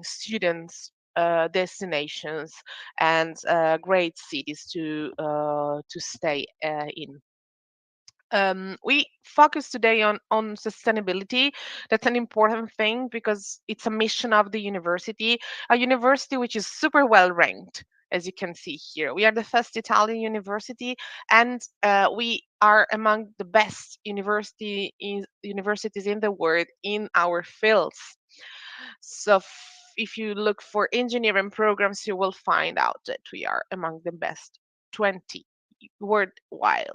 students destinations and great cities to stay in. We focus today on sustainability. That's an important thing because it's a mission of the university, a university which is super well ranked. As you can see here, we are the first Italian university, and we are among the best universities in the world in our fields. So, if you look for engineering programs, you will find out that we are among the best 20 worldwide,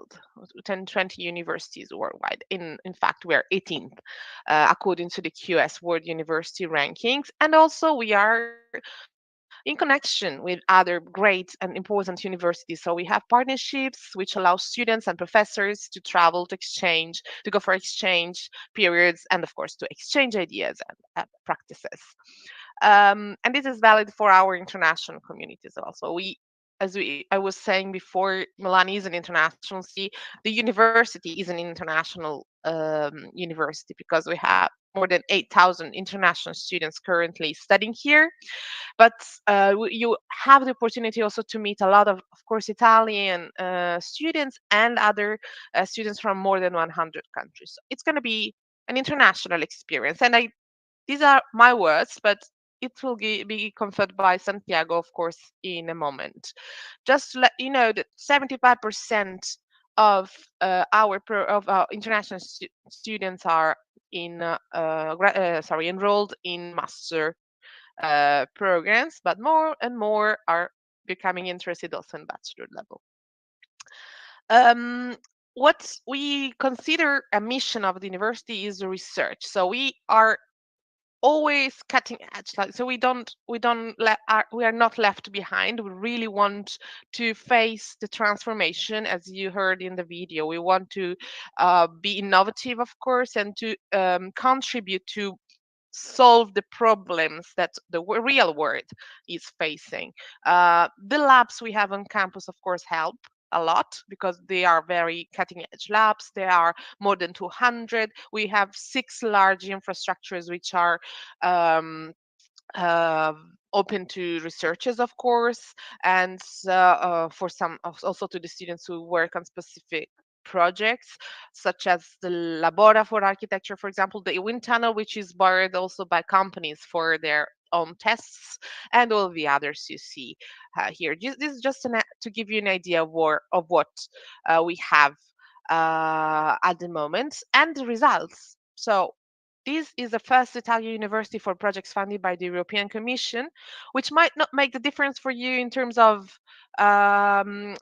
10, 20 universities worldwide. In fact, we are 18th according to the QS World University Rankings. And also, we are in connection with other great and important universities. So we have partnerships which allow students and professors to travel, to exchange, to go for exchange periods, and of course, to exchange ideas and practices. And this is valid for our international communities also. I was saying before, Milan is an international city. The university is an international university because we have more than 8,000 international students currently studying here. But you have the opportunity also to meet a lot of course, Italian students and other students from more than 100 countries. So it's going to be an international experience. And these are my words, but it will be confirmed by Santiago, of course, in a moment. Just to let you know that 75% of of our international students are enrolled in master programs, but more and more are becoming interested also in bachelor level. Um, what we consider a mission of the university is research. So we are always cutting edge, like, so we are not left behind. We really want to face the transformation, as you heard in the video. We want to be innovative, of course, and to contribute to solve the problems that the real world is facing. The labs we have on campus, of course, help a lot because they are very cutting edge labs. There are more than 200. We have 6 large infrastructures which are um, uh, open to researchers, of course, and for some also to the students who work on specific projects, such as the Labora for architecture, for example, the wind tunnel, which is borrowed also by companies for their own tests, and all the others you see here. This is just to give you an idea of what we have at the moment and the results. So this is the first Italian university for projects funded by the European Commission, which might not make the difference for you in terms of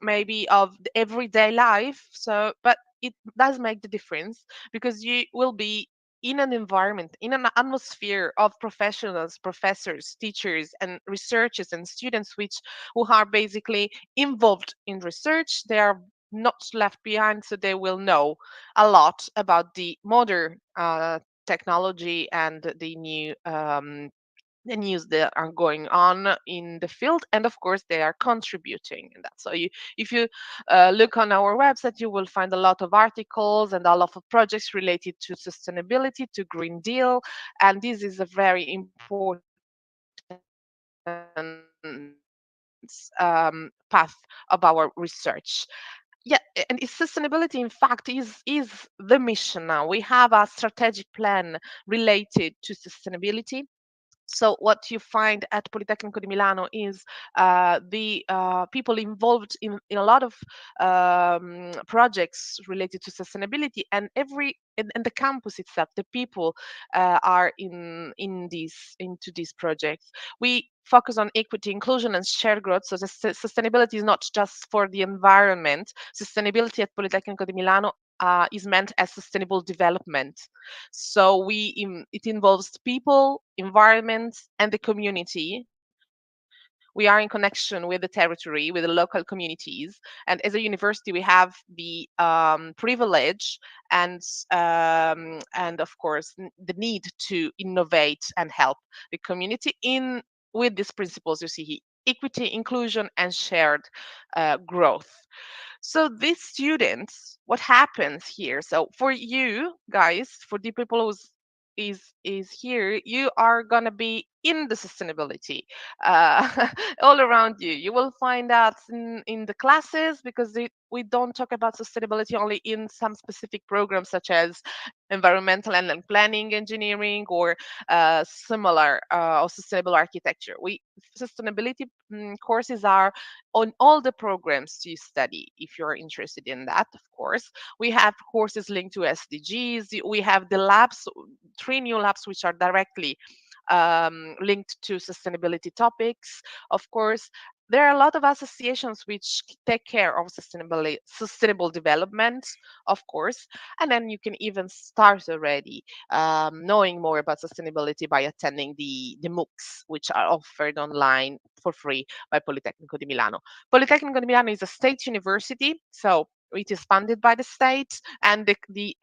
maybe of the everyday life. So, but it does make the difference because you will be in an environment, in an atmosphere of professionals, professors, teachers, and researchers and students, which who are basically involved in research. They are not left behind, so they will know a lot about the modern technology and the news that are going on in the field, and of course they are contributing in that. So if you look on our website, you will find a lot of articles and a lot of projects related to sustainability, to Green Deal, and this is a very important path of our research. Yeah, and sustainability, in fact, is the mission now. We have a strategic plan related to sustainability. So what you find at Politecnico di Milano is the people involved in a lot of projects related to sustainability, and and the campus itself, the people are into these projects. We focus on equity, inclusion, and shared growth. So the sustainability is not just for the environment. Sustainability at Politecnico di Milano is meant as sustainable development. So it involves people, environment, and the community. We are in connection with the territory, with the local communities, and as a university, we have the privilege and of course the need to innovate and help the community in with these principles you see here: equity, inclusion, and shared growth. So these students, what happens here? So for you guys, for the people who's is here, you are gonna be in the sustainability all around you. You will find that in the classes, because we don't talk about sustainability only in some specific programs such as environmental and land planning engineering, or similar, or sustainable architecture. We Sustainability courses are on all the programs you study, if you're interested in that, of course. We have courses linked to SDGs. We have the labs, 3 new labs which are directly linked to sustainability topics. Of course, there are a lot of associations which take care of sustainable development, of course, and then you can even start already knowing more about sustainability by attending the MOOCs, which are offered online for free by Politecnico di Milano. Politecnico di Milano is a state university, so it is funded by the state, and the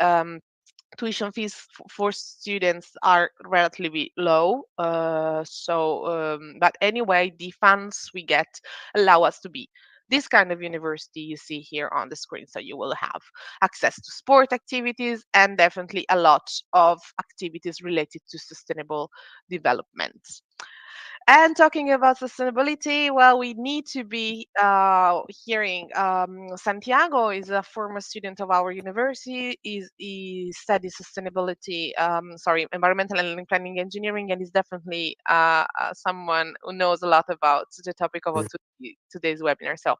tuition fees for students are relatively low. But anyway, the funds we get allow us to be this kind of university you see here on the screen. So you will have access to sport activities and definitely a lot of activities related to sustainable development. And talking about sustainability, well, we need to be hearing. Santiago is a former student of our university. He studies sustainability, environmental and land planning engineering, and is definitely someone who knows a lot about the topic of our today's webinar. So,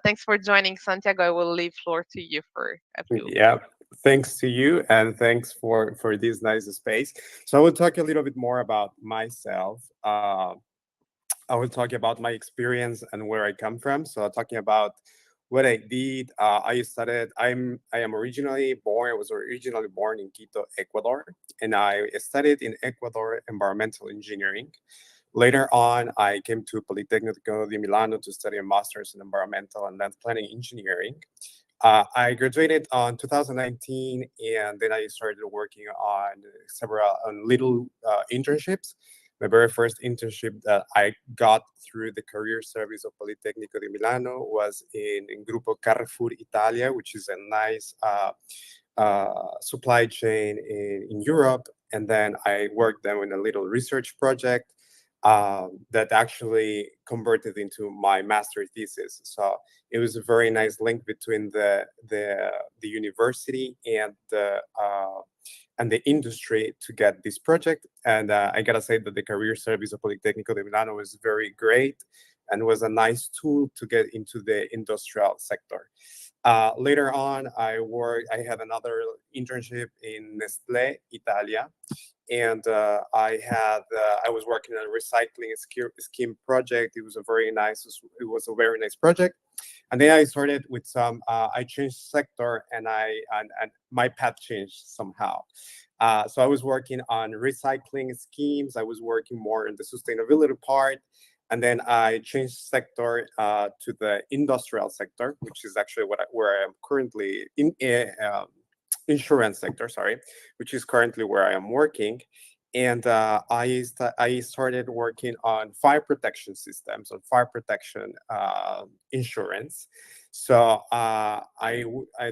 thanks for joining, Santiago. I will leave floor to you for a few. Yeah, thanks to you, and thanks for this nice space. So I will talk a little bit more about myself. I will talk about my experience and where I come from. So talking about what I did, I studied. I am originally born. I was originally born in Quito, Ecuador, and I studied in Ecuador environmental engineering. Later on, I came to Politecnico di Milano to study a master's in environmental and land planning engineering. I graduated on 2019, and then I started working on several little internships. My very first internship that I got through the career service of Politecnico di Milano was in Grupo Carrefour Italia, which is a nice supply chain in Europe. And then I worked them in a little research project that actually converted into my master thesis. So it was a very nice link between the university and the industry to get this project. And I gotta say that the career service of Politecnico de Milano was very great and was a nice tool to get into the industrial sector. Later on, I had another internship in Nestlé Italia, and I was working on a recycling scheme project. It was a very nice project. And then I started with I changed sector, and my path changed somehow. So I was working on recycling schemes. I was working more in the sustainability part. And then I changed sector to the industrial sector, which is actually where I am currently in insurance sector, sorry, which is currently where I am working. And I started working on fire protection systems, on fire protection insurance. So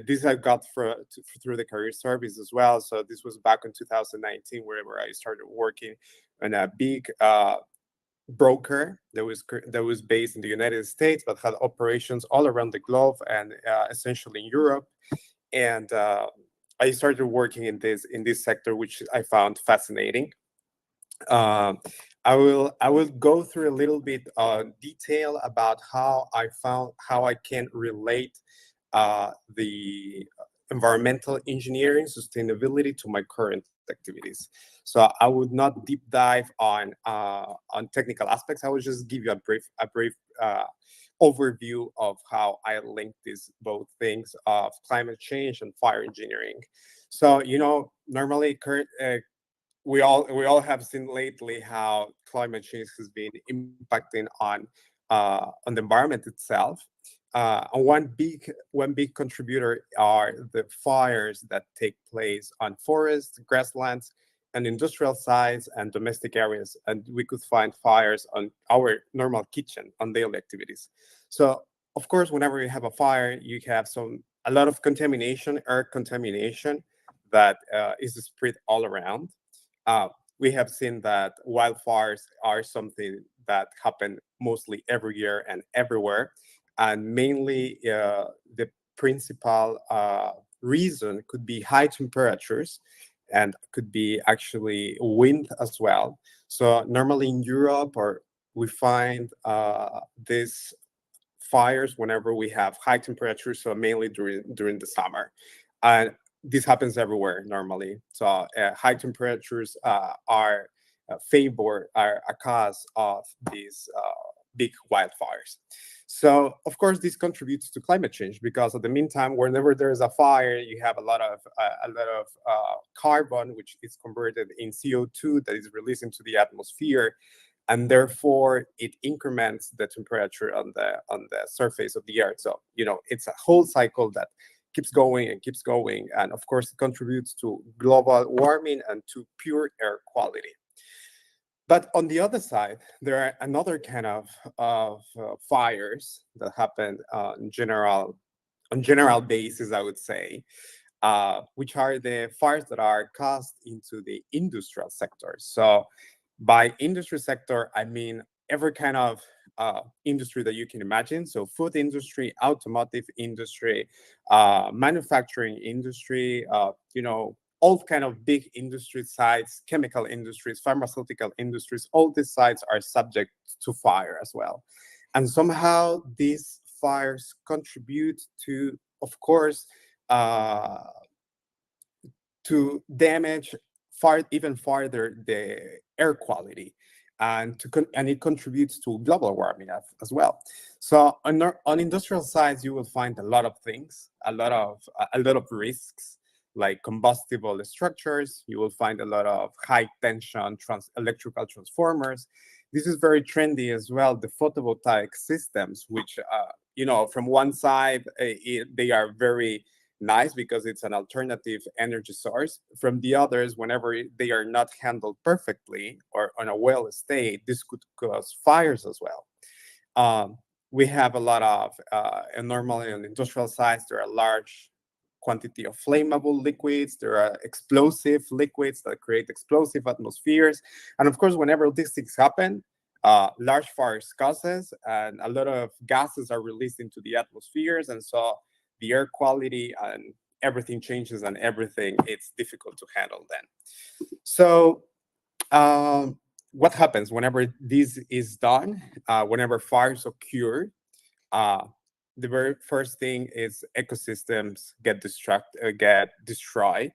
this I got through the career service as well. So this was back in 2019, where I started working on a big broker that was based in the United States, but had operations all around the globe and essentially in Europe. And I started working in this sector, which I found fascinating. Um, I will go through a little bit detail about how I can relate the environmental engineering sustainability to my current activities. So I would not deep dive on technical aspects. I will just give you a brief overview of how I link these both things of climate change and fire engineering. So normally we all have seen lately how climate change has been impacting on the environment itself. And one big contributor are the fires that take place on forests, grasslands, and industrial sites and domestic areas. And we could find fires on our normal kitchen on daily activities. So of course, whenever you have a fire, you have a lot of contamination, air contamination that is spread all around. Uh, we have seen that wildfires are something that happen mostly every year and everywhere. And mainly the principal reason could be high temperatures and could be actually wind as well. So normally in Europe, or we find these fires whenever we have high temperatures, so mainly during the summer. And this happens everywhere normally. So high temperatures are favor are a cause of these big wildfires. So of course this contributes to climate change, because at the meantime, whenever there is a fire, you have a lot of carbon, which is converted in CO2 that is released into the atmosphere, and therefore it increments the temperature on the surface of the earth. So it's a whole cycle that keeps going, and of course it contributes to global warming and to pure air quality. But on the other side, there are another kind of fires that happen on general basis, I would say, which are the fires that are caused into the industrial sector. So by industry sector, I mean every kind of industry that you can imagine. So food industry, automotive industry, manufacturing industry, all kind of big industry sites, chemical industries, pharmaceutical industries, all these sites are subject to fire as well. And somehow these fires contribute to, of course, uh, to damage even farther the air quality, and and it contributes to global warming as well. So on industrial sides, you will find a lot of things, a lot of risks, like combustible structures. You will find a lot of high tension electrical transformers. This is very trendy as well. The photovoltaic systems, which from one side, they are very nice because it's an alternative energy source. From the others, whenever they are not handled perfectly or on a well state, this could cause fires as well. Um, we have a lot of, and normally on industrial sites, there are large quantity of flammable liquids. There are explosive liquids that create explosive atmospheres. And of course, whenever these things happen, large fires causes, and a lot of gases are released into the atmospheres. And so the air quality and everything changes, and everything, it's difficult to handle then. So what happens whenever this is done, whenever fires occur? uh, the very first thing is ecosystems get destroyed.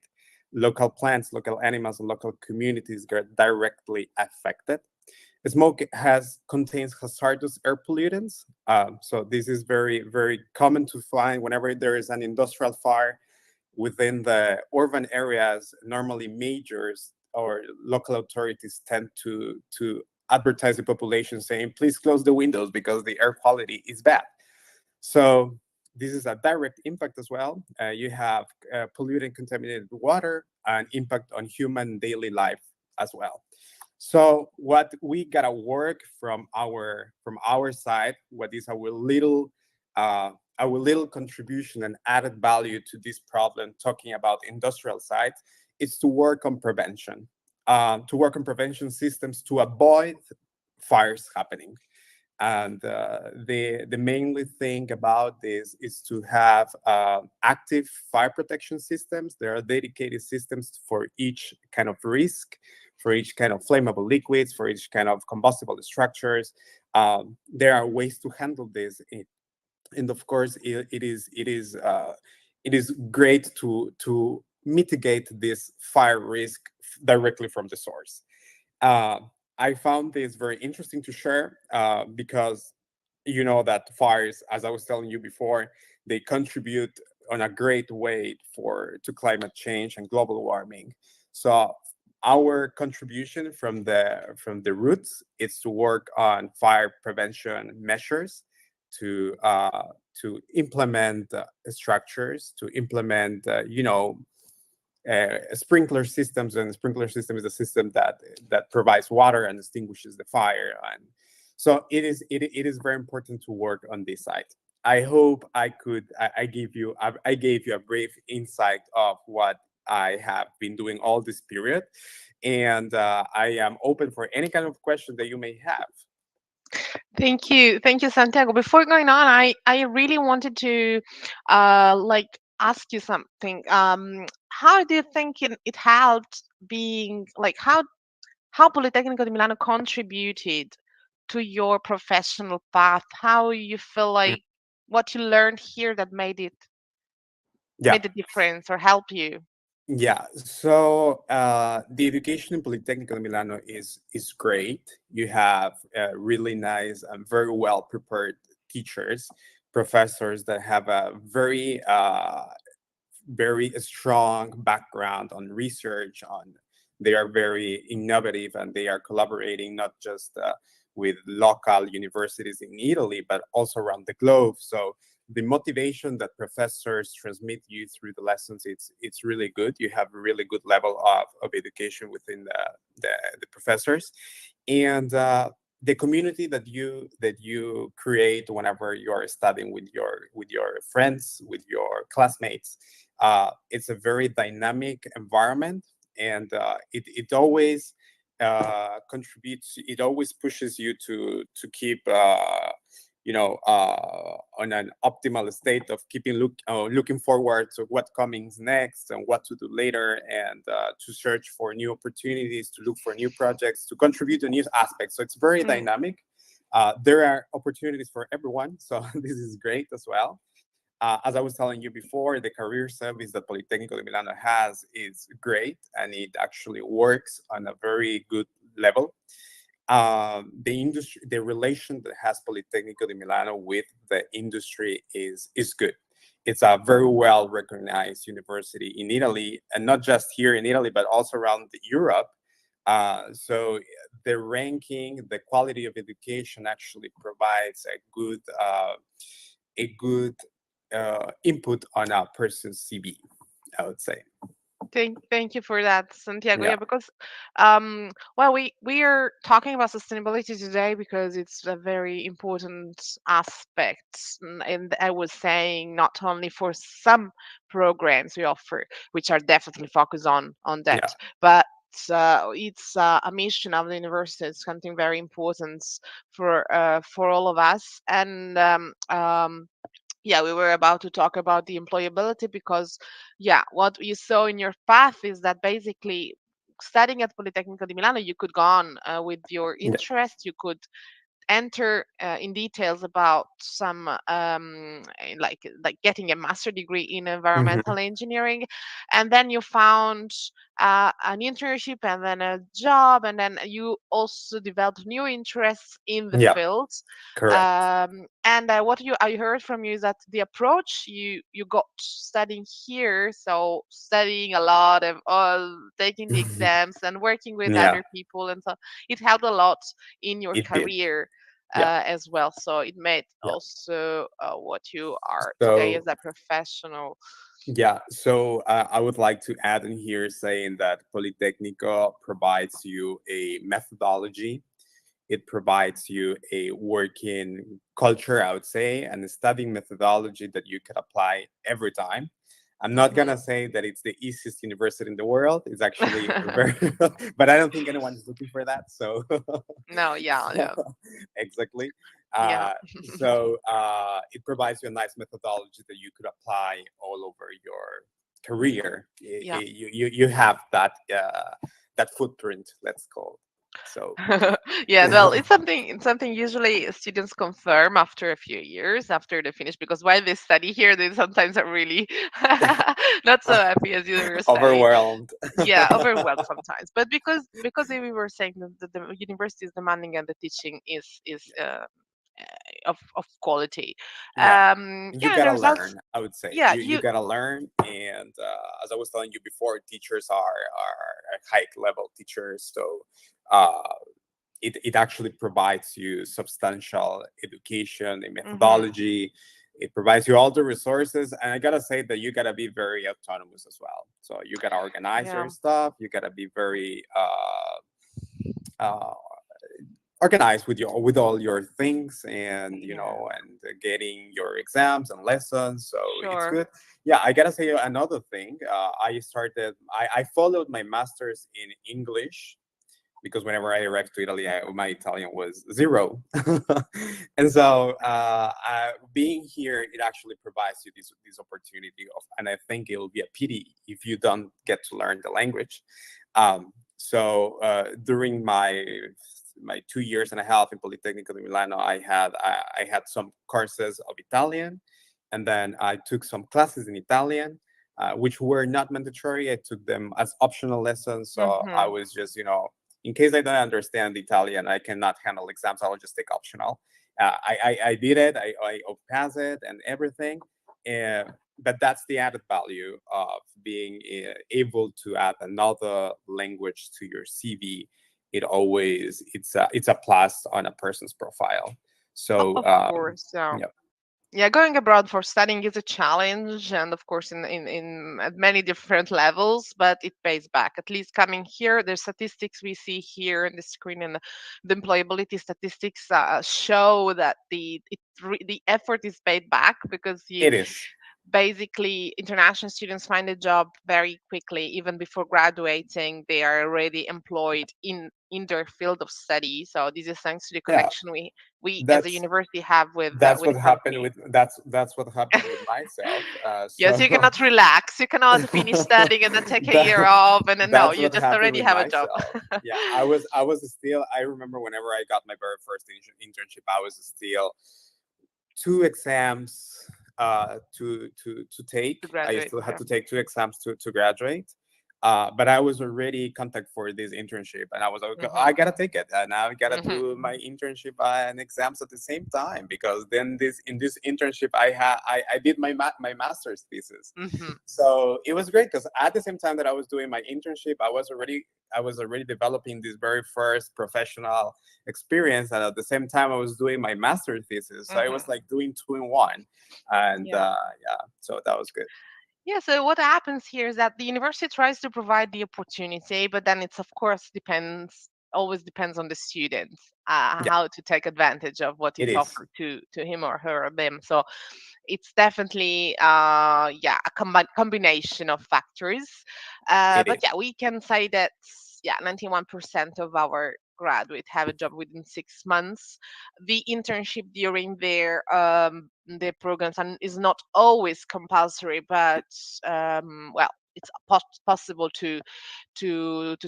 Local plants, local animals, and local communities get directly affected. Smoke contains hazardous air pollutants. So this is very, very common to find whenever there is an industrial fire within the urban areas. Normally, majors or local authorities tend to advertise the population saying, "Please close the windows because the air quality is bad." So this is a direct impact as well. You have polluted, contaminated water, and impact on human daily life as well. So what we gotta work from our side, what is our little contribution and added value to this problem, talking about industrial sites, is to work on prevention, to work on prevention systems to avoid fires happening. And the mainly thing about this is to have active fire protection systems. There are dedicated systems for each kind of risk, for each kind of flammable liquids, for each kind of combustible structures. There are ways to handle this, and of course, it is great to mitigate this fire risk directly from the source. Uh, I found this very interesting to share, because you know that fires, as I was telling you before, they contribute on a great way to climate change and global warming. So our contribution from the roots is to work on fire prevention measures, to implement structures, to implement sprinkler systems. And sprinkler system is a system that provides water and extinguishes the fire. And so it is very important to work on this side. I hope I gave you a brief insight of what I have been doing all this period. And I am open for any kind of question that you may have. Thank you, Santiago. Before going on, I really wanted to like ask you something. How do you think it helped being like how Politecnico di Milano contributed to your professional path? How you feel like what you learned here that Yeah. made the difference or help you? Yeah, so the education in Politecnico di Milano is great. You have really nice and very well prepared teachers, professors that have a very strong background on research. On they are very innovative and they are collaborating not just with local universities in Italy but also around the globe. So the motivation that professors transmit you through the lessons, it's really good. You have a really good level of education within the professors, and the community that you create whenever you are studying with your friends, with your classmates. It's a very dynamic environment, and it always contributes. It always pushes you to keep on an optimal state of looking forward to what comes next and what to do later, and to search for new opportunities, to look for new projects, to contribute to new aspects. So it's very Mm, dynamic. There are opportunities for everyone, so this is great as well. As I was telling you before, the career service that Politecnico de Milano has is great, and it actually works on a very good level. The industry, the relation that has Politecnico di Milano with the industry is good. It's a very well recognized university in Italy, and not just here in Italy, but also around Europe. So the ranking, the quality of education actually provides a good input on a person's CV, I would say. thank you for that, Santiago. Yeah, Yeah, because well, we are talking about sustainability today because it's a very important aspect, and I was saying not only for some programs we offer, which are definitely focused on that, yeah, but it's a mission of the university. It's something very important for all of us, and yeah, we were about to talk about the employability because yeah, what you saw in your path is that basically studying at Politecnico di Milano, you could go on with your yeah. interest, you could enter in details about some like getting a master degree in Hmm. environmental engineering, and then you found an internship and then a job, and then you also developed new interests in the Yeah, field. correct. And what I heard from you is that the approach you got studying here, so studying a lot of taking the exams and working with Yeah, other people, and so it helped a lot in your it did. career Yeah, as well. So it made yeah. also what you are today So as a professional. yeah, so I would like to add in here saying that Politecnico provides you a methodology. It provides you a working culture, I would say, and a studying methodology that you can apply every time. I'm not Hmm. gonna say that it's the easiest university in the world. It's actually very, but I don't think anyone is looking for that. So, No, yeah, so yeah, exactly. yeah, So it provides you a nice methodology that you could apply all over your career. yeah. You have that footprint, let's call it. So Yeah, well, it's something usually students confirm after a few years after they finish, because while they study here, they sometimes are really not so happy, as you were saying. overwhelmed. Yeah, overwhelmed sometimes, but because we were saying that the university is demanding and the teaching is of quality. Yeah, you Yeah, and the gotta results. learn. I would say Yeah, you you. gotta learn, and as I was telling you before, teachers are high level teachers, so uh, it actually provides you substantial education and Mhm. methodology. It provides you all the resources, and I gotta say that you gotta be very autonomous as well. So you gotta organize Yeah. your stuff. You gotta be very uh, organized with all your things, and Yeah, getting your exams and lessons, so it's sure. good. Yeah, I gotta say another thing. I followed my master's in English, because whenever I arrived to Italy, my Italian was zero. And so being here, it actually provides you this opportunity of, and I think it'll be a pity if you don't get to learn the language. During my 2 years and a half in Politecnico di Milano, I had some courses of Italian, and then I took some classes in Italian, which were not mandatory. I took them as optional lessons, so I Hmm. was just, in case I don't understand Italian, I cannot handle exams, I'll just take optional. I did it, I passed it and everything. But that's the added value of being able to add another language to your CV. It's a plus on a person's profile. So Of course. So, yeah, yeah, going abroad for studying is a challenge, and of course, in at many different levels, but it pays back. At least coming here, the statistics we see here in the screen and the employability statistics show that the effort is paid back, because you it is. basically international students find a job very quickly. Even before graduating, they are already employed in their field of study. So this is thanks to the Yeah, connection we as a that's university have that's with what the happened company. with that's what happened with myself. Yes, you cannot relax. You cannot finish studying and then take a year that, off, and then no, that's you what just happened already with have a job. myself. Yeah, I was still. I remember whenever I got my very first internship, I was still two exams to take. To I graduate. still had Yeah. to take two exams to graduate. But I was already contact for this internship, and I was like, "Okay, I Hmm. gotta take it, and I gotta Hmm. do my internship and exams at the same time, because then this internship I did my master's thesis. Hmm. So it was great, because at the same time that I was doing my internship, I was already developing this very first professional experience, and at the same time I was doing my master's thesis. So I was Hmm. like doing two in one, and Yeah. yeah, so that was good. Yeah, so what happens here is that the university tries to provide the opportunity, but then it's of course depends always depends on the student Yeah, how to take advantage of what it is is. offered to him or her or them. So it's definitely yeah, a combination of factors. It But is. yeah, we can say that yeah, 91% of our graduates have a job within 6 months. The internship during their programs and is not always compulsory, but well, it's possible to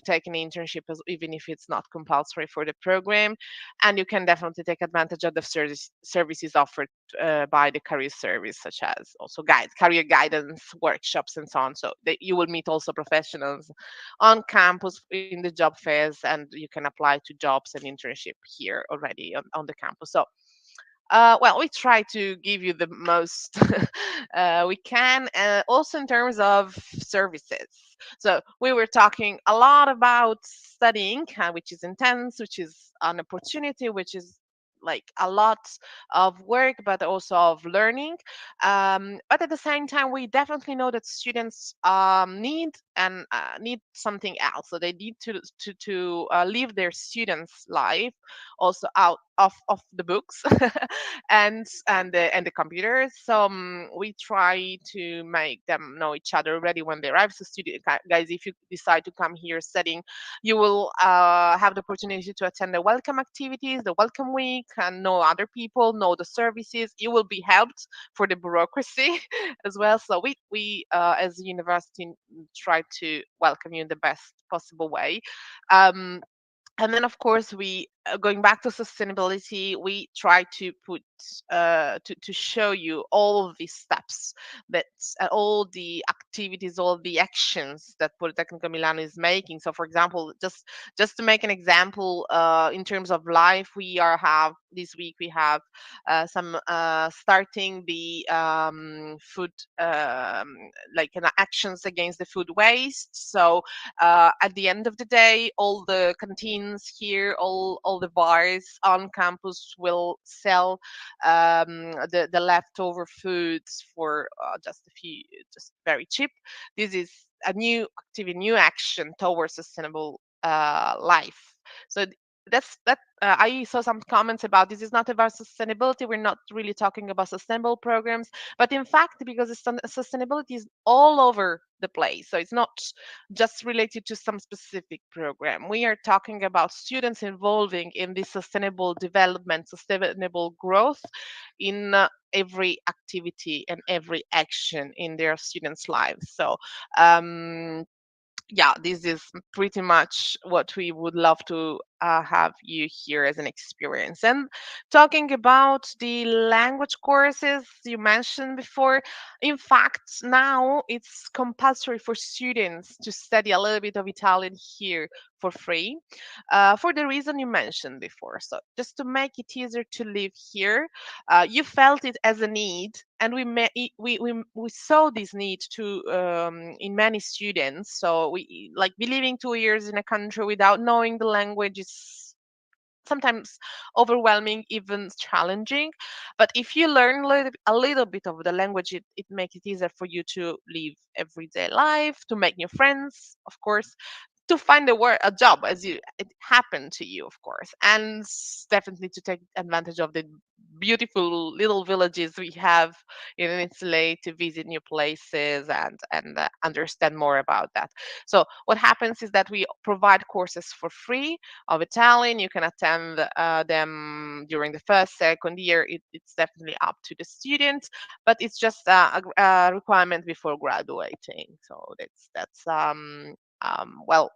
take an internship even if it's not compulsory for the program, and you can definitely take advantage of the services offered by the career service, such as also career guidance workshops and so on, so that you will meet also professionals on campus in the job fairs, and you can apply to jobs and internship here already on the campus. So well, we try to give you the most we can, also in terms of services. So we were talking a lot about studying, which is intense, which is an opportunity, which is like a lot of work, but also of learning. But at the same time, we definitely know that students need something else. So they need to live their students' life also out of the books and the computers. So we try to make them know each other already when they arrive. So guys, if you decide to come here studying, you will have the opportunity to attend the welcome activities, the welcome week, and know other people, know the services. You will be helped for the bureaucracy as well. So we as a university try to welcome you in the best possible way. Um, and then of course we going back to sustainability, we try to put to show you all of these steps that all the activities, all the actions that Politecnico Milano is making. So for example, just to make an example, in terms of life, we are have this week we have some starting the food like actions against the food waste. So at the end of the day, all the canteens here, all the bars on campus will sell the leftover foods for just very cheap. This is a new activity, new action towards sustainable life. So I saw some comments about this is not about sustainability. We're not really talking about sustainable programs, but in fact, because sustainability is all over the place, so it's not just related to some specific program. We are talking about students involving in this sustainable development, sustainable growth in every activity and every action in their students' lives. So um, yeah, this is pretty much what we would love to have you here as an experience. And talking about the language courses you mentioned before, in fact, now it's compulsory for students to study a little bit of Italian here for free, for the reason you mentioned before. So just to make it easier to live here, you felt it as a need, and we saw this need to in many students. So we like be living 2 years in a country without knowing the language is sometimes overwhelming, even challenging. But if you learn a little bit of the language, it makes it easier for you to live everyday life, to make new friends, of course, to find a job as you it happened to you, of course, and definitely to take advantage of the beautiful little villages we have in Italy, to visit new places and understand more about that. So what happens is that we provide courses for free of Italian. You can attend them during the first, second year. It's definitely up to the student, but it's just a requirement before graduating. So well,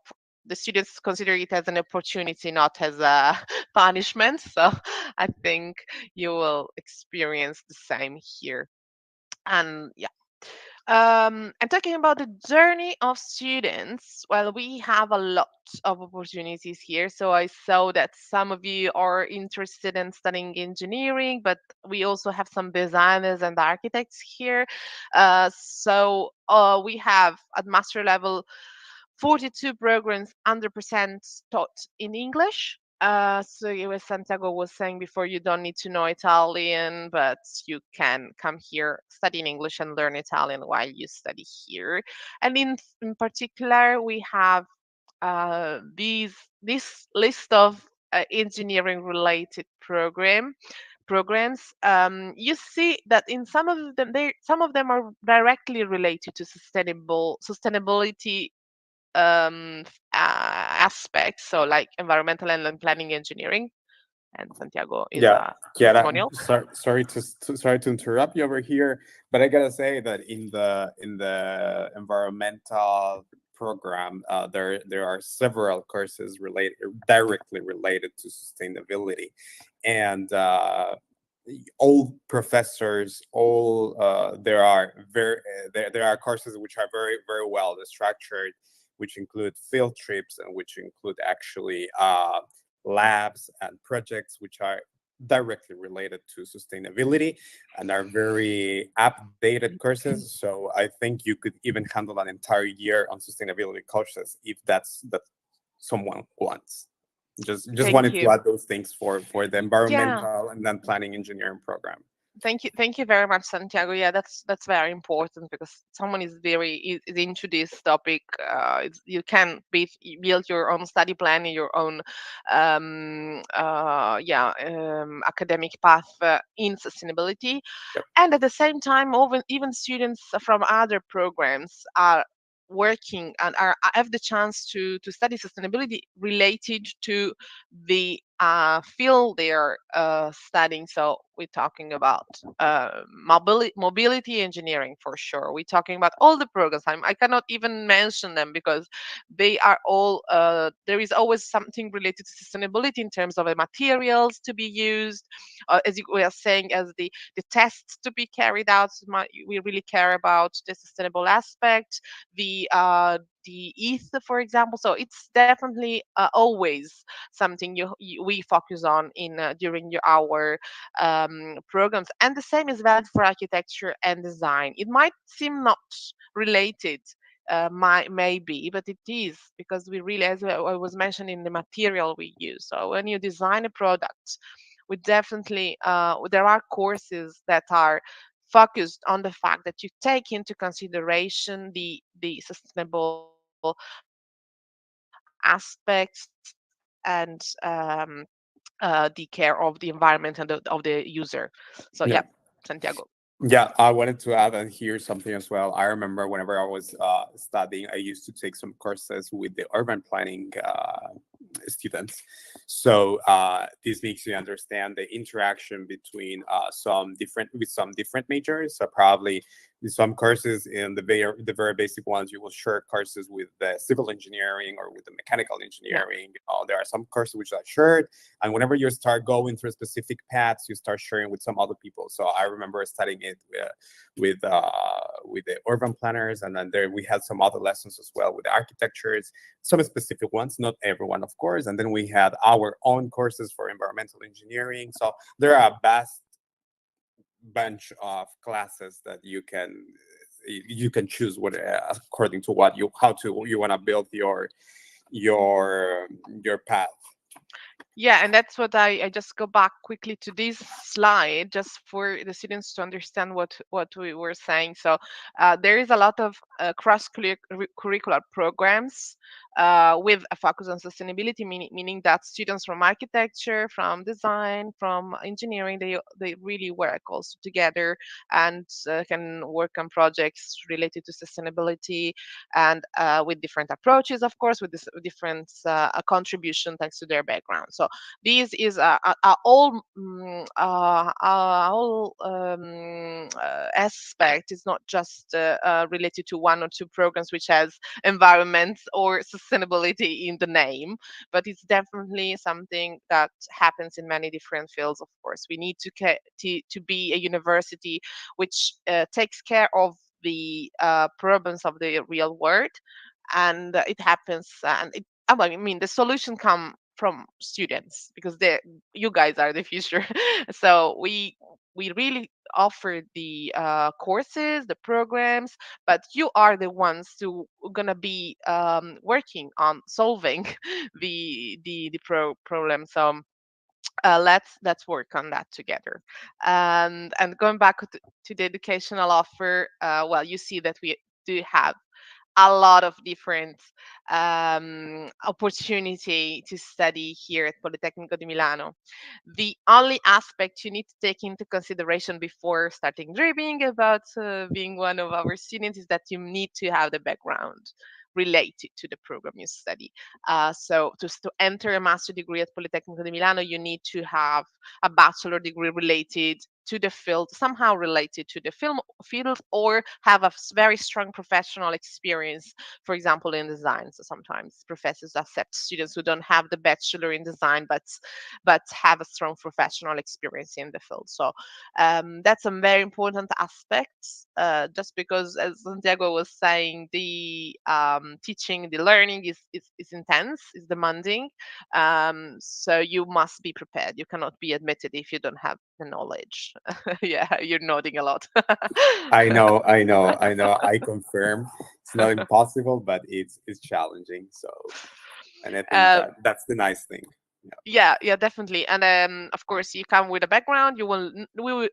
the students consider it as an opportunity, not as a punishment. So I think you will experience the same here. And yeah, and talking about the journey of students, well, we have a lot of opportunities here. So I saw that some of you are interested in studying engineering, but we also have some designers and architects here. We have at master level 42 programs, 100% taught in English. So as Santiago was saying before, you don't need to know Italian, but you can come here, study in English, and learn Italian while you study here. And in particular, we have this list of engineering related programs. You see that in some of them are directly related to sustainability aspects, so like environmental and land planning engineering. And Santiago is Yeah, a yeah. testimonial. Sorry to interrupt you over here, but I gotta say that in the environmental program, there are several courses related directly related to sustainability, and all professors, all there are there are courses which are very well structured, which include field trips and which include actually labs and projects which are directly related to sustainability and are very updated courses. So I think you could even handle an entire year on sustainability courses if that someone wants. Just Thank wanted to you. add those things for the Yeah. environmental and then planning engineering program. Thank you very much, Santiago. Yeah, that's very important because someone is is into this topic. You can build your own study plan, your own academic path in sustainability, Yep. and at the same time, even students from other programs are working and have the chance to study sustainability related to the field they're studying. So we're talking about mobility engineering for sure. We're talking about all the programs. I cannot even mention them because they are all there is always something related to sustainability in terms of the materials to be used, as you were saying, as the tests to be carried out. We really care about the sustainable aspect, the ETH, for example. So it's definitely always something we focus on in during our programs. And the same is valid for architecture and design. It might seem not related. Maybe, but it is because we really, as I was mentioning, the material we use. So when you design a product, we definitely there are courses that are focused on the fact that you take into consideration the sustainable aspects of and the care of the environment and of the user. So Yeah. yeah, Santiago. Yeah, I wanted to add and here something as well. I remember whenever I was studying, I used to take some courses with the urban planning students. So this makes you understand the interaction between some different majors. So probably in some courses in the very basic ones, you will share courses with the civil engineering or with the mechanical Yeah. engineering. There are some courses which are shared, and whenever you start going through specific paths, you start sharing with some other people. So I remember studying it with the urban planners, and then there we had some other lessons as well with the architectures, some specific ones, not everyone, of course. And then we had our own courses for environmental engineering. So there are a vast bunch of classes that you can choose what according to what you want to build your your path. Yeah, and that's what I just go back quickly to this slide just for the students to understand what we were saying. So there is a lot of curricular programs with a focus on sustainability, meaning that students from architecture, from design, from engineering, they really work also together and can work on projects related to sustainability and with different approaches, of course, with different contribution thanks to their background. So this is a all aspect. Is not just related to one or two programs which has environment or sustainability in the name, but it's definitely something that happens in many different fields. Of course, we need to be a university which takes care of the problems of the real world, and it happens. I mean, the solution come from students because they you guys are the future. So we really offer the courses, the programs, but you are the ones who are gonna be working on solving the problem. So let's work on that together. And going back to the educational offer, well, you see that we do have a lot of different opportunity to study here at Politecnico di Milano. The only aspect you need to take into consideration before starting dreaming about being one of our students is that you need to have the background related to the program you study. So to enter a master degree at Politecnico di Milano, you need to have a bachelor degree related to the field, somehow related to the film field, or have a very strong professional experience, for example, in design. So sometimes professors accept students who don't have the bachelor in design, but have a strong professional experience in the field. So that's a very important aspect. Just because, as Santiago was saying, the teaching, the learning is intense, is demanding. So you must be prepared. You cannot be admitted if you don't have the knowledge. Yeah, you're nodding a lot. I know. I confirm it's not impossible, but it's challenging. So, and I think uh, that's the nice thing. yeah, yeah, definitely. And of course, you come with a background. We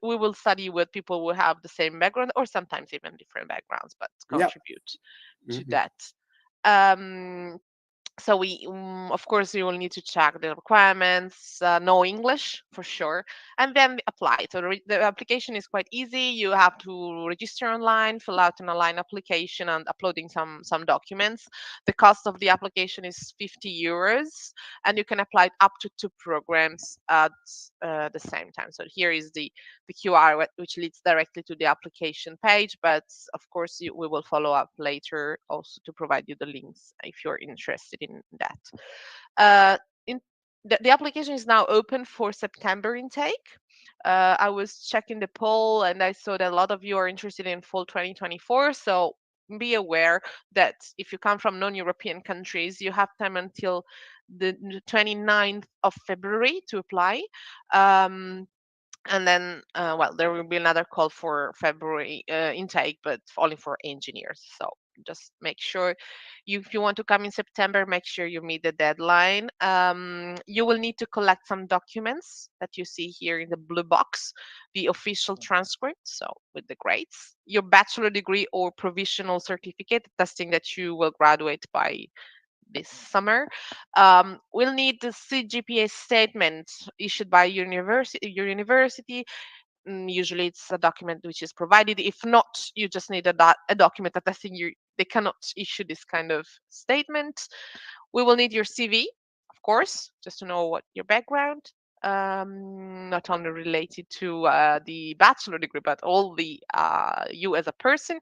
will study with people who have the same background, or sometimes even different backgrounds, but Yeah. contribute to Hmm. that. Um, so of course you will need to check the requirements, know English for sure, and then apply. So the application is quite easy. You have to register online, fill out an online application, and uploading some documents. The cost of the application is 50 euros, and you can apply up to two programs at the same time. So here is the QR which leads directly to the application page, but of course we will follow up later also to provide you the links if you're interested in that. Uh, in, the application is now open for September intake. I was checking the poll and I saw that a lot of you are interested in fall 2024. So be aware that if you come from non-European countries, you have time until the 29th of February to apply. Um, and then well, there will be another call for February intake, but only for engineers. So just make sure if you want to come in September, make sure you meet the deadline. You will need to collect some documents that you see here in the blue box: the official transcript, so with the grades, your bachelor degree or provisional certificate attesting that you will graduate by this summer. We'll need the CGPA statement issued by your university. Usually it's a document which is provided. If not, you just need a document attesting you they cannot issue this kind of statement. We will need your CV, of course, just to know what your background, not only related to the bachelor degree, but all the you as a person,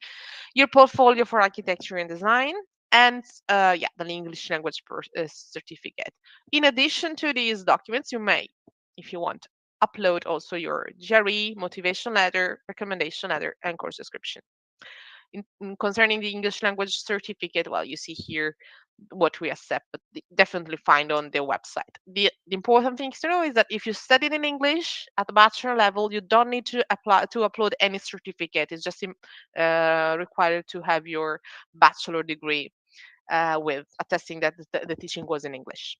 your portfolio for architecture and design, and yeah, the English language certificate. In addition to these documents, you may, if you want, upload also your GRE, motivation letter, recommendation letter, and course description. Concerning the English language certificate, well, you see here what we accept, but definitely find on their website. The important thing to know is that if you studied in English at the bachelor level, you don't need to apply to upload any certificate. It's just required to have your bachelor degree with attesting that the teaching was in English.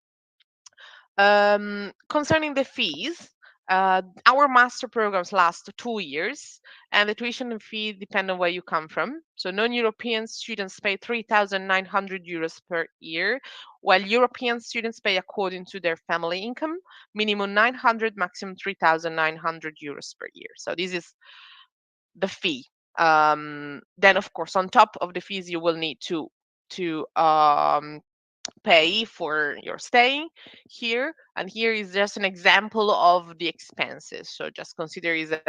Concerning the fees, our master programs last 2 years, and the tuition fee depend on where you come from. So non-European students pay 3,900 euros per year, while European students pay according to their family income, minimum 900, maximum 3,900 euros per year. So this is the fee. Then, of course, on top of the fees, you will need to pay for your stay here, and here is just an example of the expenses, so just consider it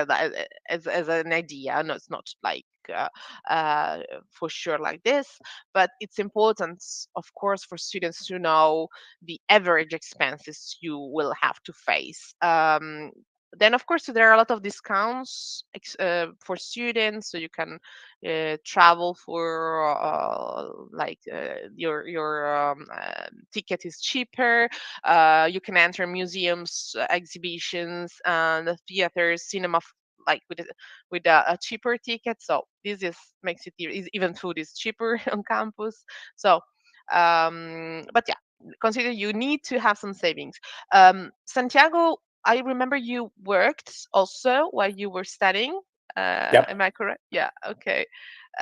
as an idea. No, it's not like for sure like this, but it's important, of course, for students to know the average expenses you will have to face. Then, of course, there are a lot of discounts for students, so you can travel for your ticket is cheaper. You can enter museums, exhibitions, and the theaters, cinema, like with a cheaper ticket. So this is makes it even food is cheaper on campus. So, but yeah, consider you need to have some savings. Santiago, I remember you worked also while you were studying. Yep. Am I correct? Yeah. Okay.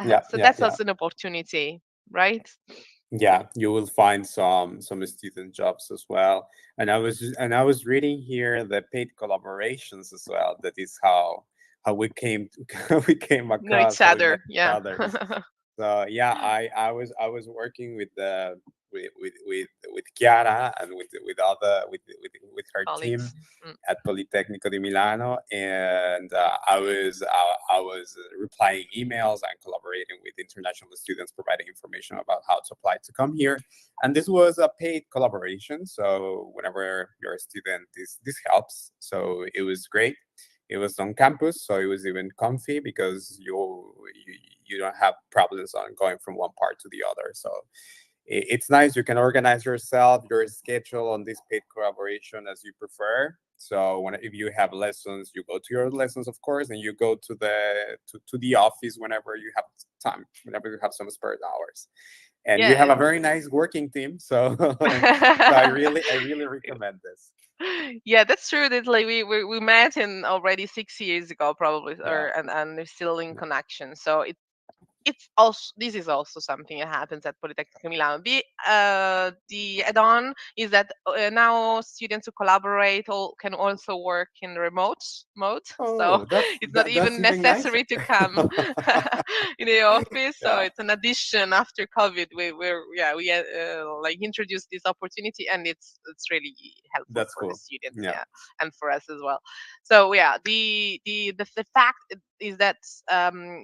Yeah. So Yeah. that's Yeah. also an opportunity, right? Yeah, you will find some student jobs as well. And I was reading here the paid collaborations as well. That is how we came we came Know each across, how we met other. each Yeah. others. So yeah, I was working with the with Chiara and with other with her team Colleagues. Mm. at Politecnico di Milano, and I was replying emails and collaborating with international students, providing information about how to apply to come here. And this was a paid collaboration, so whenever you're a student, this helps. So it was great. It was on campus, so it was even comfy because you don't have problems on going from one part to the other. So it's nice. You can organize yourself, your schedule on this paid collaboration as you prefer. So if you have lessons, you go to your lessons, of course, and you go to the office whenever you have time, whenever you have some spare hours. And we have Yeah. a very nice working team, so so I really recommend this. Yeah, that's true. That like we met in already 6 years ago, probably, Yeah, or and we're still in yeah. connection. So it's also this is also something that happens at Politecnico Milano. The add-on is that now students who collaborate can also work in remote mode, so Oh, that's it's not that's even even nicer. necessary to come in the office. So Yeah, it's an addition after COVID. We like introduced this opportunity, and it's really helpful that's for the cool. students, Yeah, yeah, and for us as well. So yeah, the fact is that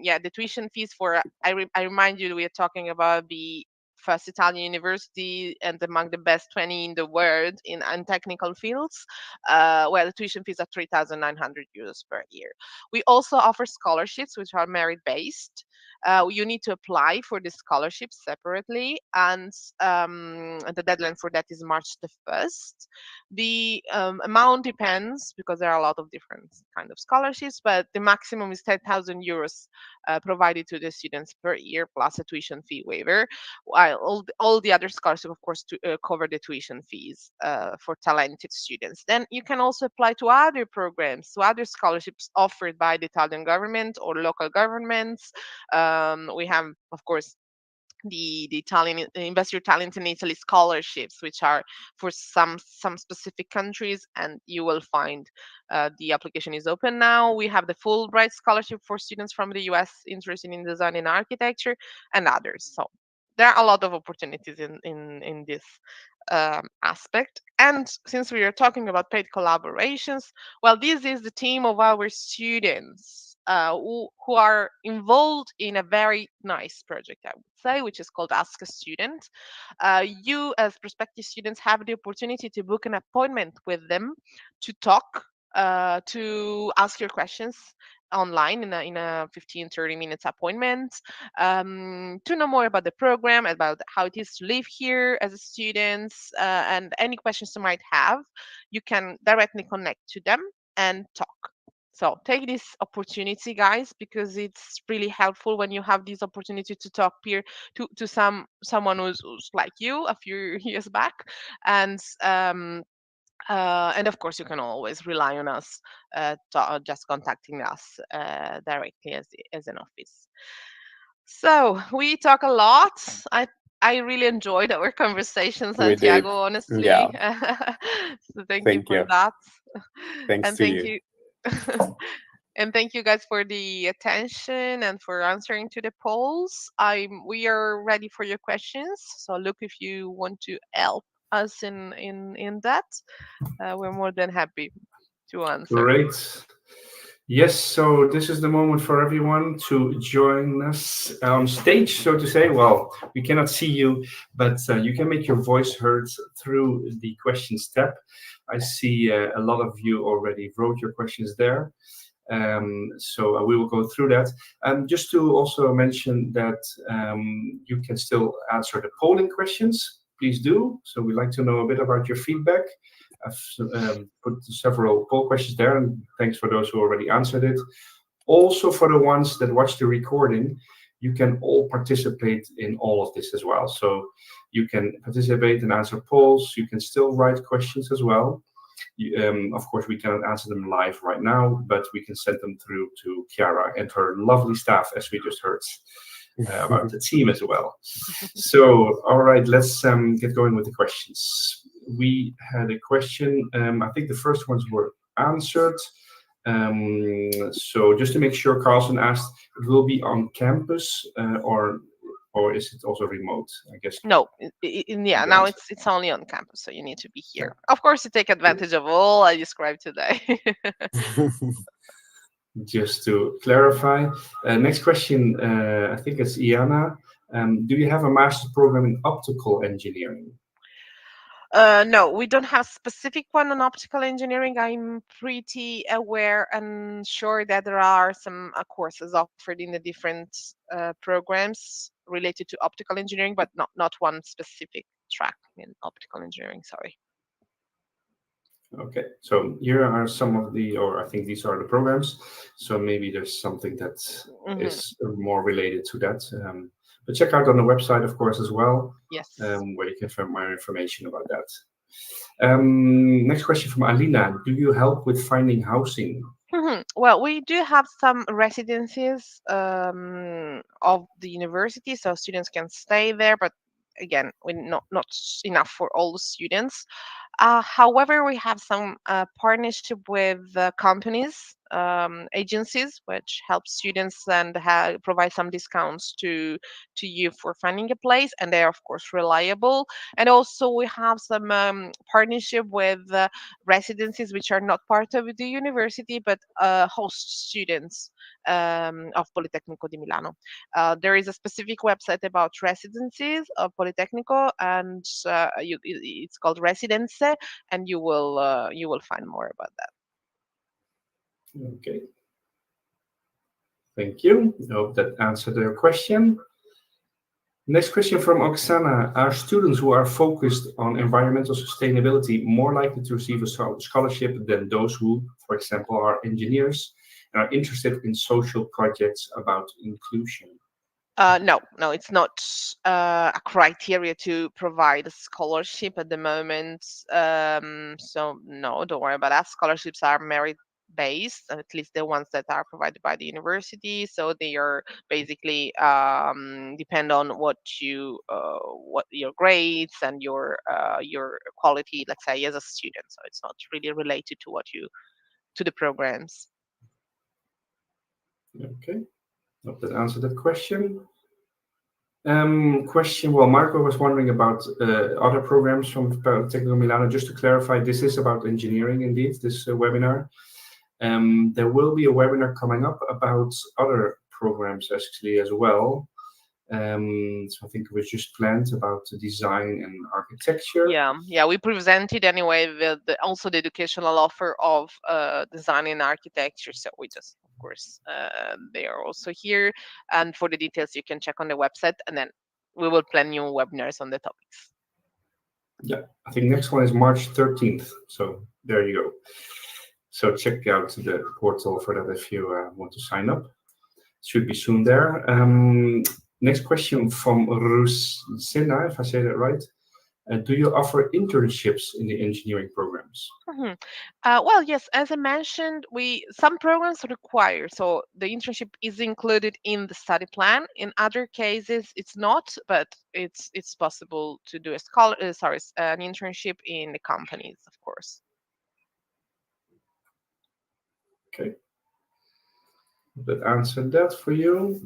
yeah, the tuition fees for I remind you we are talking about the first Italian university and among the best 20 in the world in technical fields, where the tuition fees are 3,900 euros per year. We also offer scholarships which are merit based. You need to apply for the scholarships separately, and the deadline for that is March the 1st. The amount depends because there are a lot of different kind of scholarships, but the maximum is 10,000 euros provided to the students per year plus a tuition fee waiver, while all the other scholarships, of course, to cover the tuition fees for talented students. Then you can also apply to other programs, to other scholarships offered by the Italian government or local governments. We have, of course, the Italian Invest Your Talent in Italy scholarships, which are for some specific countries, and you will find the application is open now. We have the Fulbright scholarship for students from the US interested in design and architecture, and others. So there are a lot of opportunities in this aspect. And since we are talking about paid collaborations, well, this is the team of our students who are involved in a very nice project, I would say, which is called Ask a Student. You, as prospective students, have the opportunity to book an appointment with them to talk, to ask your questions online in a 15-30 minutes appointment, to know more about the program, about how it is to live here as a student, and any questions you might have. You can directly connect to them and talk. So take this opportunity, guys, because it's really helpful when you have this opportunity to talk peer to someone who's like you a few years back, and and of course, you can always rely on us, just contacting us directly as an office. So we talk a lot. I really enjoyed our conversation, We did. Santiago. Yeah. Honestly, so thank you Thank for you. that, Thanks and to thank you. you. And thank you guys for the attention and for answering to the polls. We are ready for your questions. So look, if you want to help us in that, we're more than happy to answer. Great. Yes, so this is the moment for everyone to join us on stage, so to say. Well, we cannot see you, but you can make your voice heard through the questions tab. I see a lot of you already wrote your questions there. So we will go through that. Just to also mention that you can still answer the polling questions. Please do. So we'd like to know a bit about your feedback. I've put several poll questions there, and thanks for those who already answered it. Also, for the ones that watch the recording, you can all participate in all of this as well. So you can participate and answer polls. You can still write questions as well. Of course, we cannot answer them live right now, but we can send them through to Chiara and her lovely staff, as we just heard about the team as well. So, all right, let's get going with the questions. We had a question. I think the first ones were answered. So, just to make sure, Carlson asked, it will be on campus or is it also remote? I guess No, yeah, you now answered. it's only on campus, so you need to be Yeah. here. Of course, you take advantage of all I described today. Just to clarify, next question, I think it's Iana. Do you have a master's program in optical engineering? No, we don't have specific one on optical engineering. I'm pretty aware and sure that there are some courses offered in the different programs related to optical engineering, but not one specific track in optical engineering. Sorry. Okay, so here are some of the, or I think these are the programs. So maybe there's something that Hmm. is more related to that. But check out on the website, of course, as well, Yes. where you can find more information about that. Next question from Alina. Do you help with finding housing? Well, we do have some residencies of the university, so students can stay there, but again, we not enough for all the students. However, we have some partnership with companies, agencies, which help students and provide some discounts to you for finding a place, and they are of course reliable. And also, we have some partnership with residencies which are not part of the university but host students of Politecnico di Milano. There is a specific website about residencies of Politecnico, and it's called Residenze, and you will find more about that. Okay, thank you. I hope that answered your question. Next question from Oksana. Are students who are focused on environmental sustainability more likely to receive a scholarship than those who, for example, are engineers and are interested in social projects about inclusion? No, it's not a criteria to provide a scholarship at the moment. So no, don't worry about that. Scholarships are merit based, at least the ones that are provided by the university. So they are basically depend on what your grades and your quality, let's say, as a student. So it's not really related to what you to the programs. Okay, hope that answered that question. Question. Well, Marco was wondering about other programs from Politecnico Milano. Just to clarify, this is about engineering, indeed. This webinar. There will be a webinar coming up about other programs actually as well. So I think it was just planned about the design and architecture. Yeah, we presented anyway also the educational offer of design and architecture. So we just, of course, they are also here. And for the details, you can check on the website, and then we will plan new webinars on the topics. Yeah, I think next one is March 13th. So there you go. So check out the portal for that if you want to sign up. Should be soon there. Next question from Rusina, if I say that right. Do you offer internships in the engineering programs? Mhm. Well, yes, as I mentioned, we some programs require, so the internship is included in the study plan. In other cases, it's not, but it's possible to do an internship in the companies, of course. Okay, that answered that for you.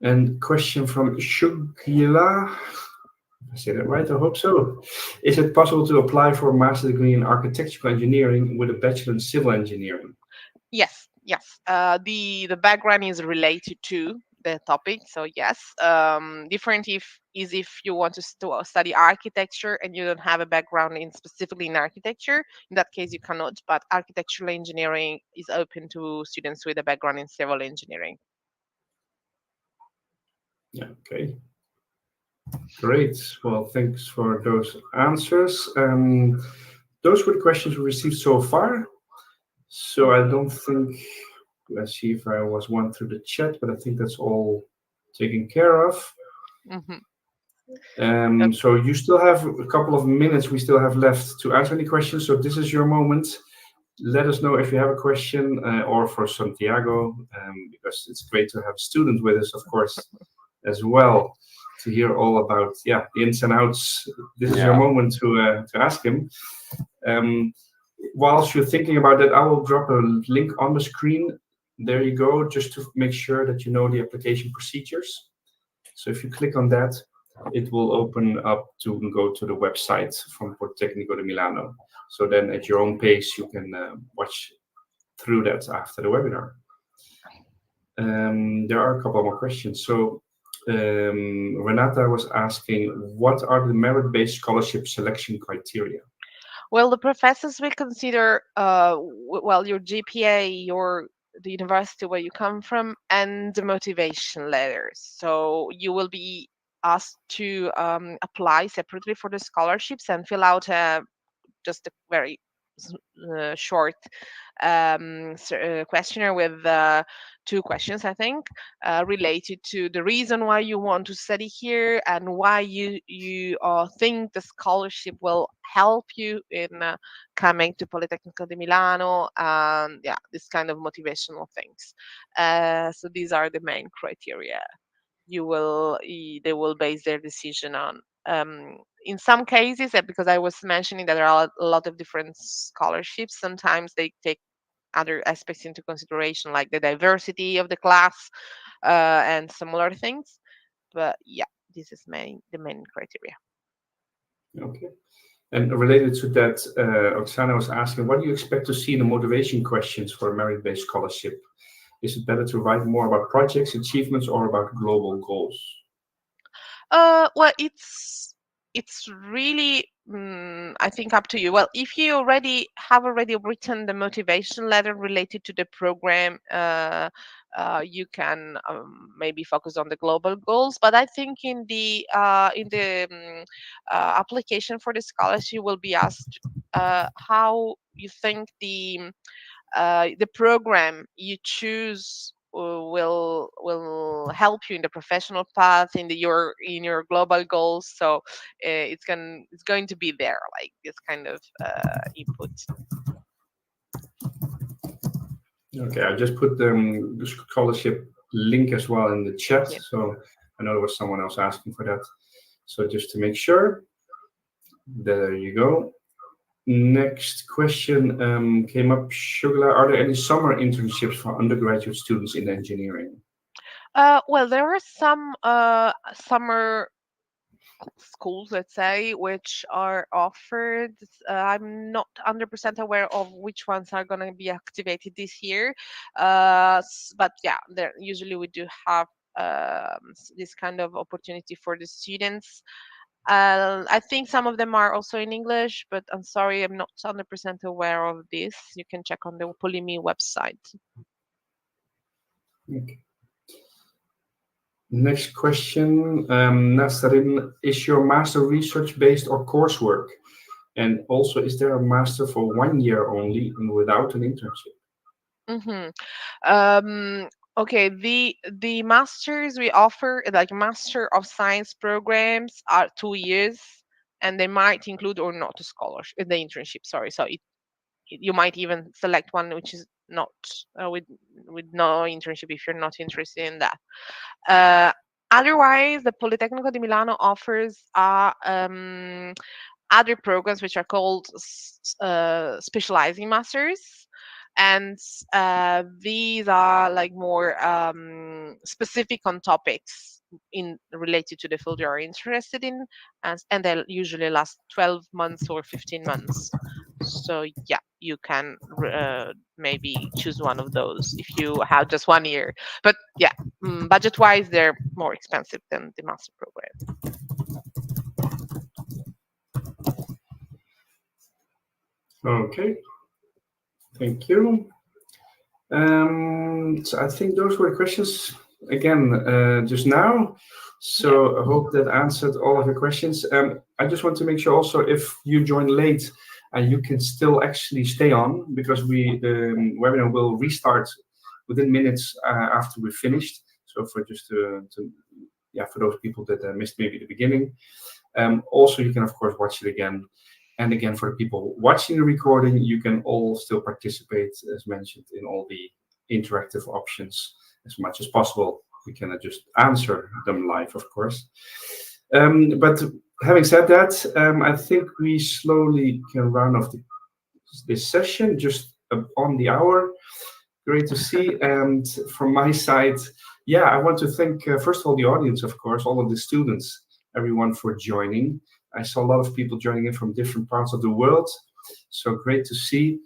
And question from Shugila. I say that right, I hope so. Is it possible to apply for a master's degree in architectural engineering with a bachelor in civil engineering? Yes, yes. The background is related to the topic, so yes. Different if you want to study architecture and you don't have a background in specifically in architecture. In that case, you cannot. But architectural engineering is open to students with a background in civil engineering. Yeah, okay. Great. Well, thanks for those answers. Those were the questions we received so far. So I don't think, let's see if I was one through the chat, but I think that's all taken care of. Hmm. So you still have a couple of minutes we still have left to answer any questions. So this is your moment. Let us know if you have a question or for Santiago, because it's great to have students with us, of course, as well, to hear all about the ins and outs. This is your moment to ask him. Whilst you're thinking about that, I will drop a link on the screen. There you go, just to make sure that you know the application procedures. So if you click on that, it will open up to go to the website from Politecnico di Milano. So then at your own pace, you can watch through that after the webinar. There are a couple more questions. So Renata was asking, what are the merit-based scholarship selection criteria? Well, the professors will consider your GPA, the university where you come from, and the motivation letters. So you will be asked to apply separately for the scholarships and fill out just a very short questionnaire with two questions, I think, related to the reason why you want to study here and why you think the scholarship will help you in coming to Politecnico di Milano, and this kind of motivational things. So these are the main criteria they will base their decision on. In some cases, because I was mentioning that there are a lot of different scholarships, sometimes they take other aspects into consideration, like the diversity of the class and similar things. But this is the main criteria. Okay. And related to that, Oksana was asking, what do you expect to see in the motivation questions for a merit-based scholarship? Is it better to write more about projects, achievements, or about global goals? Well, it's really I think up to you. Well, if you have already written the motivation letter related to the program, you can maybe focus on the global goals. But I think in the application for the scholarship, you will be asked how you think the program you choose will help you in the professional path in your global goals. So it's going to be there, like this kind of input. Okay, I just put the scholarship link as well in the chat. Yeah. So I know there was someone else asking for that. So just to make sure, there you go. Next question came up. Shugla, are there any summer internships for undergraduate students in engineering? Well, there are some summer schools, let's say, which are offered. I'm not 100% aware of which ones are going to be activated this year. But yeah, there usually we do have this kind of opportunity for the students. I think some of them are also in English, but I'm sorry, I'm not 100% aware of this. You can check on the Polimi website. Okay. Next question, Nasrin, is your master research based or coursework? And also, is there a master for 1 year only and without an internship? Mm-hmm. Okay, the masters we offer, like Master of Science programs, are 2 years, and they might include or not a scholarship, the internship. Sorry, so you might even select one which is not with no internship if you're not interested in that. Uh, Otherwise, the Politecnico di Milano offers other programs which are called specializing masters, and these are like more specific on topics in related to the field you are interested in, and they usually last 12 months or 15 months. So yeah, you can maybe choose one of those if you have just 1 year. But yeah, budget wise, they're more expensive than the master program. Okay, thank you. So I think those were the questions again just now. Yeah. So I hope that answered all of your questions. I just want to make sure also if you join late, you can still actually stay on because the webinar will restart within minutes after we're finished. So for just yeah, for those people that missed maybe the beginning. Also, you can of course watch it again. And again, for the people watching the recording, you can all still participate, as mentioned, in all the interactive options as much as possible. We cannot just answer them live, of course. But having said that, I think we slowly can round off this session just on the hour. Great to see. And from my side, yeah, I want to thank, first of all, the audience, of course, all of the students, everyone for joining. I saw a lot of people joining in from different parts of the world. So great to see.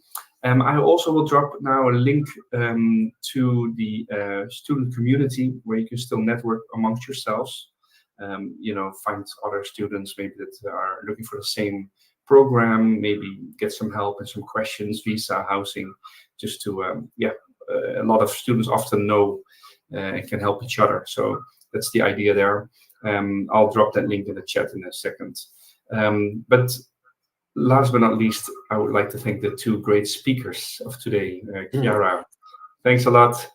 I also will drop now a link to the student community where you can still network amongst yourselves. Find other students maybe that are looking for the same program, maybe get some help and some questions, visa, housing, just to, a lot of students often know and can help each other. So that's the idea there. I'll drop that link in the chat in a second. But last but not least, I would like to thank the two great speakers of today, Chiara. Thanks a lot,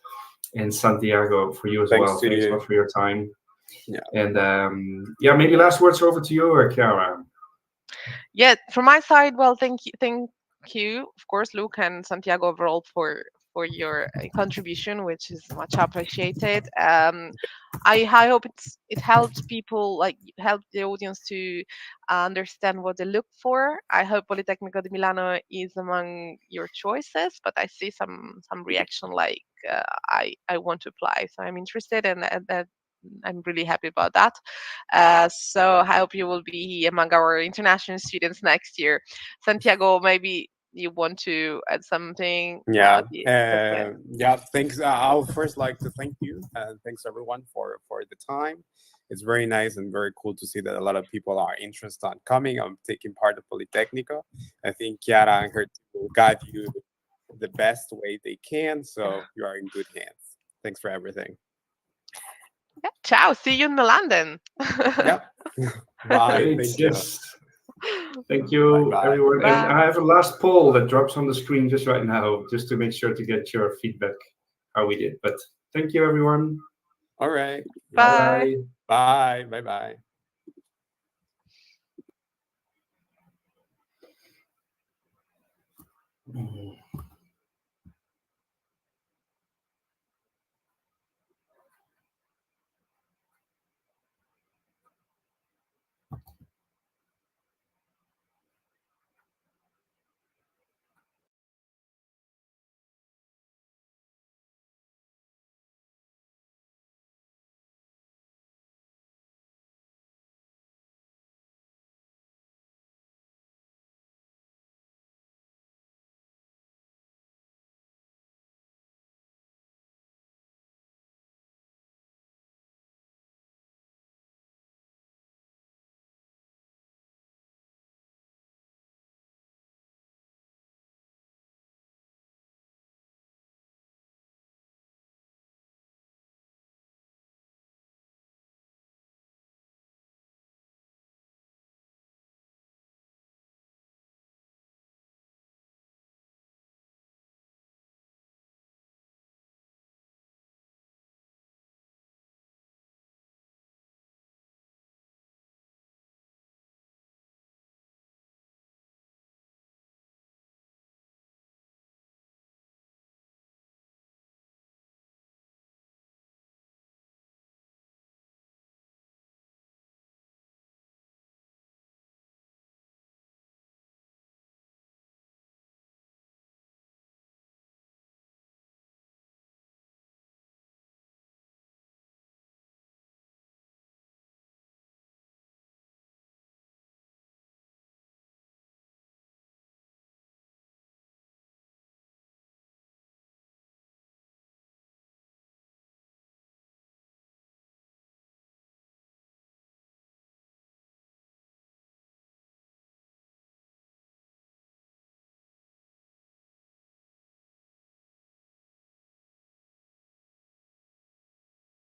and Santiago for you as Thanks well. to Thanks a you. lot for your time. Yeah. And maybe last words over to you, Chiara. Yeah, from my side, well, thank you, of course, Luke and Santiago overall for your contribution, which is much appreciated. I hope it helps people, like help the audience to understand what they look for. I hope Politecnico di Milano is among your choices, but I see some reaction like I want to apply, so I'm interested, and that I'm really happy about that. So I hope you will be among our international students next year. Santiago, maybe you want to add something Yeah, that's it. yeah. Thanks. I would first like to thank you and thanks everyone for the time. It's very nice and very cool to see that a lot of people are interested on coming. I'm taking part of Politecnico. I think Chiara and her team will guide you the best way they can. So you are in good hands. Thanks for everything. Yeah, ciao, see you in Milan then. Yep. Bye. Great. Thank you. Yes. Thank Bye you, bye. everyone. And Bye. I have a last poll that drops on the screen just right now, just to make sure to get your feedback how we did. But thank you, everyone. All right. Bye Yeah. Bye. bye. Bye. Bye bye. Mm.